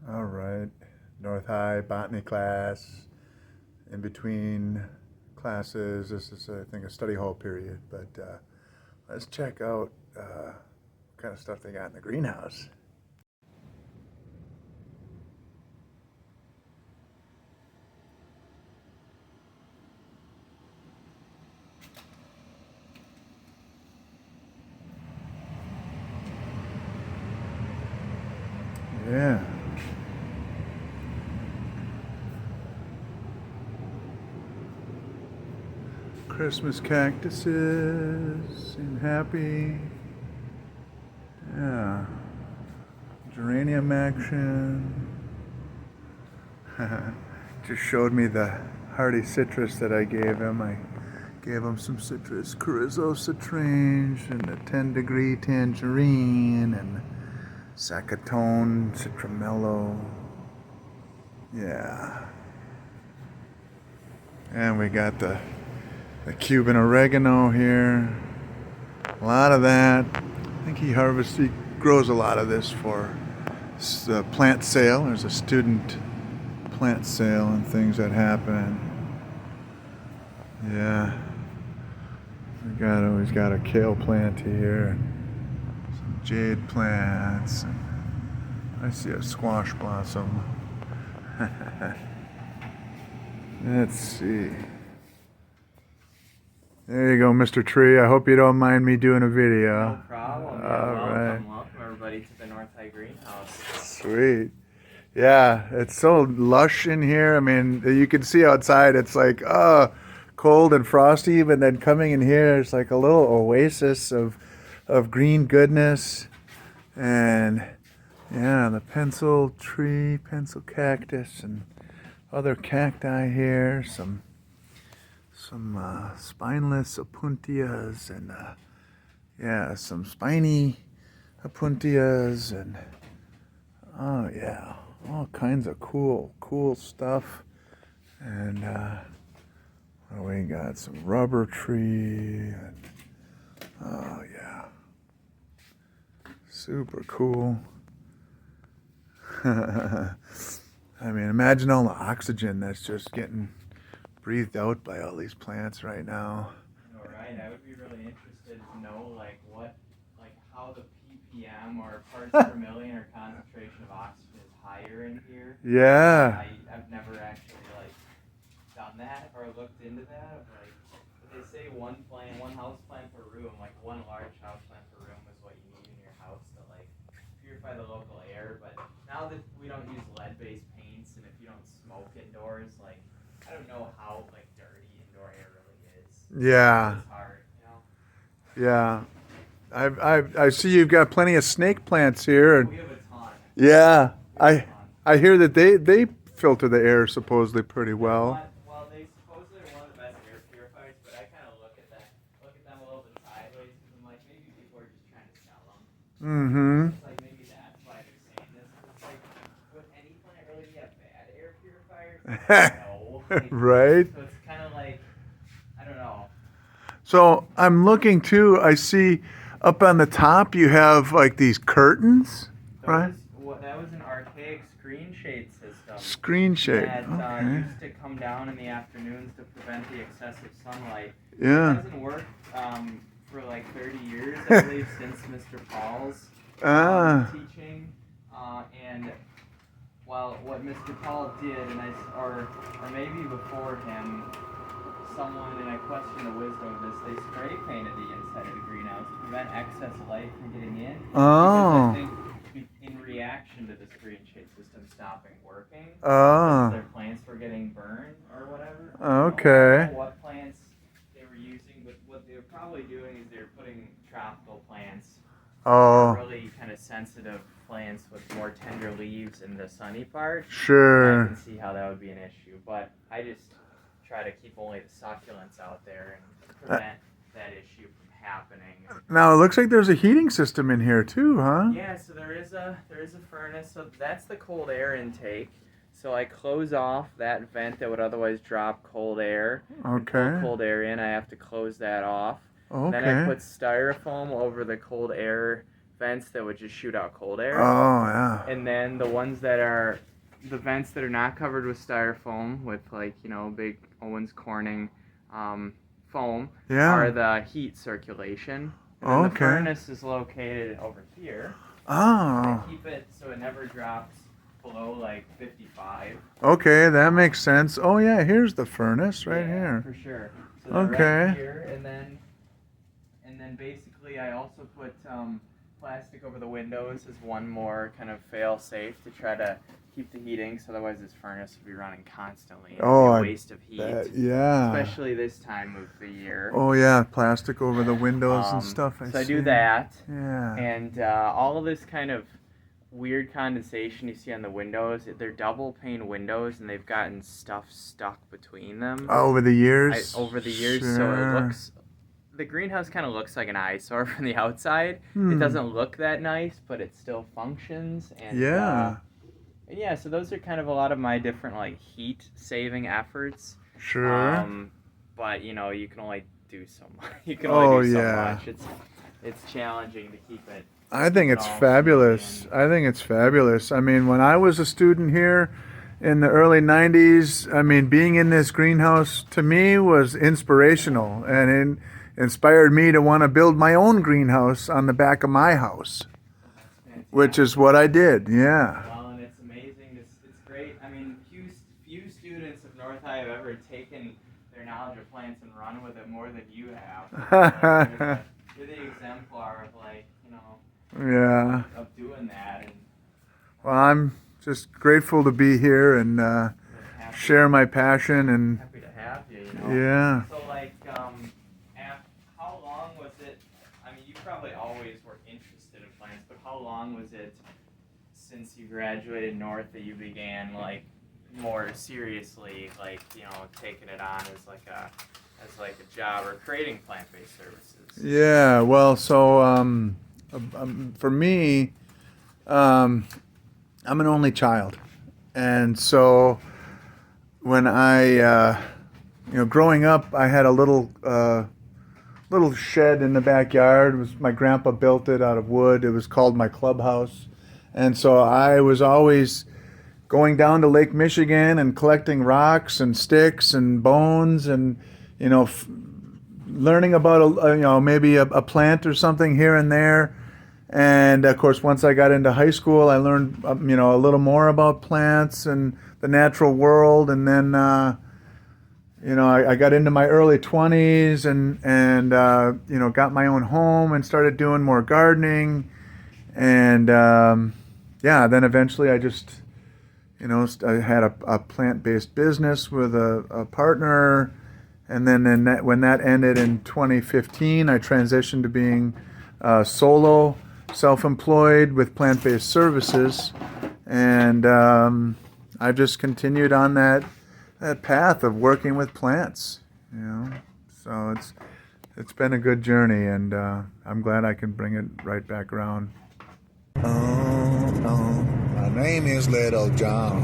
All right, North High botany class. In between classes, this is, I think, a study hall period. But let's check out what kind of stuff they got in the greenhouse. Yeah. Christmas cactuses, seem happy. Yeah. Geranium action. Just showed me the hardy citrus that I gave him. I gave him some citrus, Carrizo citrange, and a 10-degree tangerine, and Zacatone, Citramello. Yeah. And we got the Cuban oregano here. A lot of that. I think he grows a lot of this for plant sale. There's a student plant sale and things that happen. Yeah. He's got a kale plant here. Some jade plants. I see a squash blossom. Let's see. There you go, Mr. Tree. I hope you don't mind me doing a video. No problem. Welcome everybody to the North High Greenhouse. Sweet. Yeah, it's so lush in here. I mean, you can see outside it's like, cold and frosty, but then coming in here, it's like a little oasis of green goodness. And yeah, the pencil cactus, and other cacti here. Some spineless opuntias, and yeah, some spiny opuntias, and oh yeah, all kinds of cool stuff. And we got some rubber tree, and oh yeah, super cool. I mean, imagine all the oxygen that's just getting breathed out by all these plants right now. All right, I would be really interested to know how the ppm or parts per million or concentration of oxygen is higher in here. Yeah. I've never actually done that or looked into that. They say one house plant per room, one large house plant per room is what you need in your house to purify the local air. But now that we don't use lead-based paints, and if you don't smoke indoors, I don't know how dirty indoor air really is. Yeah. It's hard, Yeah. I see you've got plenty of snake plants here. We have a ton. Yeah. I hear that they filter the air supposedly pretty well. Well, they supposedly are one of the best air purifiers, but I kind of look at them a little bit sideways, because I'm like, maybe people are just trying to sell them. Mm-hmm. It's maybe that's why they're saying this. It's would any plant really have bad air purifiers? No. Right. So it's kind of I don't know. So I'm looking too. I see up on the top you have these curtains, right? That was an archaic screen shade system. Screen shade. That Okay. used to come down in the afternoons to prevent the excessive sunlight. Yeah. It hasn't worked for 30 years, I believe, since Mr. Paul's teaching. And what Mr. Paul did, or maybe before him, someone, and I question the wisdom of this, they spray painted the inside of the greenhouse to prevent excess light from getting in. Oh. Because I think in reaction to the screen shade system stopping working, their plants were getting burned or whatever. Okay. I don't know what plants they were using, but what they were probably doing is they were putting tropical plants, really kind of sensitive plants with more tender leaves in the sunny part. Sure. I can see how that would be an issue, but I just try to keep only the succulents out there and prevent that issue from happening. Now it looks like there's a heating system in here too, huh? Yeah, so there is a furnace. So that's the cold air intake. So I close off that vent that would otherwise drop cold air. Okay. Pull cold air in. I have to close that off. Okay. Then I put styrofoam over the cold air vents that would just shoot out cold air. Oh, yeah. And then the ones that are the vents that are not covered with styrofoam with like, you know, big Owens Corning foam Yeah. are the heat circulation. And then Okay. the furnace is located over here. Oh. They keep it so it never drops below like 55. Okay, that makes sense. Oh, yeah, here's the furnace right Yeah, here. for sure. So they're Okay. right here, and then basically I also put plastic over the windows as one more kind of fail safe to try to keep the heat in, 'cause otherwise this furnace would be running constantly. It'd Oh, be I a waste of heat. Yeah. Especially this time of the year. Oh, yeah, plastic over the windows and stuff. So I do that. Yeah. And all of this kind of weird condensation you see on the windows, they're double pane windows and they've gotten stuff stuck between them Over the years? so it Sure. looks, the greenhouse kind of looks like an eyesore from the outside. Hmm. It doesn't look that nice, but it still functions. And Yeah. and yeah, so those are kind of a lot of my different like heat saving efforts. Sure. But you know, you can only do so much. You can Oh, only do so yeah. much. It's challenging to keep it. I think it's all fabulous. season. I think it's fabulous. I mean, when I was a student here in the early 90s, I mean, being in this greenhouse to me was inspirational, and it inspired me to want to build my own greenhouse on the back of my house, which is what I did. Yeah. Well, and it's amazing. It's great. I mean, few students of North High have ever taken their knowledge of plants and run with it more than you have. You're the exemplar of like, you know, Yeah. of doing that. And Well, I'm just grateful to be here and share my passion and happy to have you. You know. yeah. So like, how long was it? I mean, you probably always were interested in plants, but how long was it since you graduated North that you began like more seriously, like, you know, taking it on as like a job or creating plant-based services? Yeah, well, so for me, I'm an only child, and so when I, growing up, I had a little shed in the backyard. It was my grandpa built it out of wood. It was called my clubhouse, and so I was always going down to Lake Michigan and collecting rocks and sticks and bones and learning about maybe a plant or something here and there. And of course, once I got into high school, I learned a little more about plants and the natural world. And then I got into my early 20s and got my own home and started doing more gardening. And then eventually I just I had a plant-based business with a partner. And then when that ended in 2015, I transitioned to being solo, self-employed with plant-based services. And I've just continued on that path of working with plants, So it's been a good journey, and I'm glad I can bring it right back around. Oh, my name is Little John.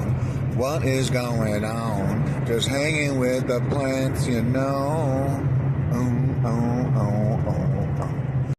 What is going on? Just hanging with the plants,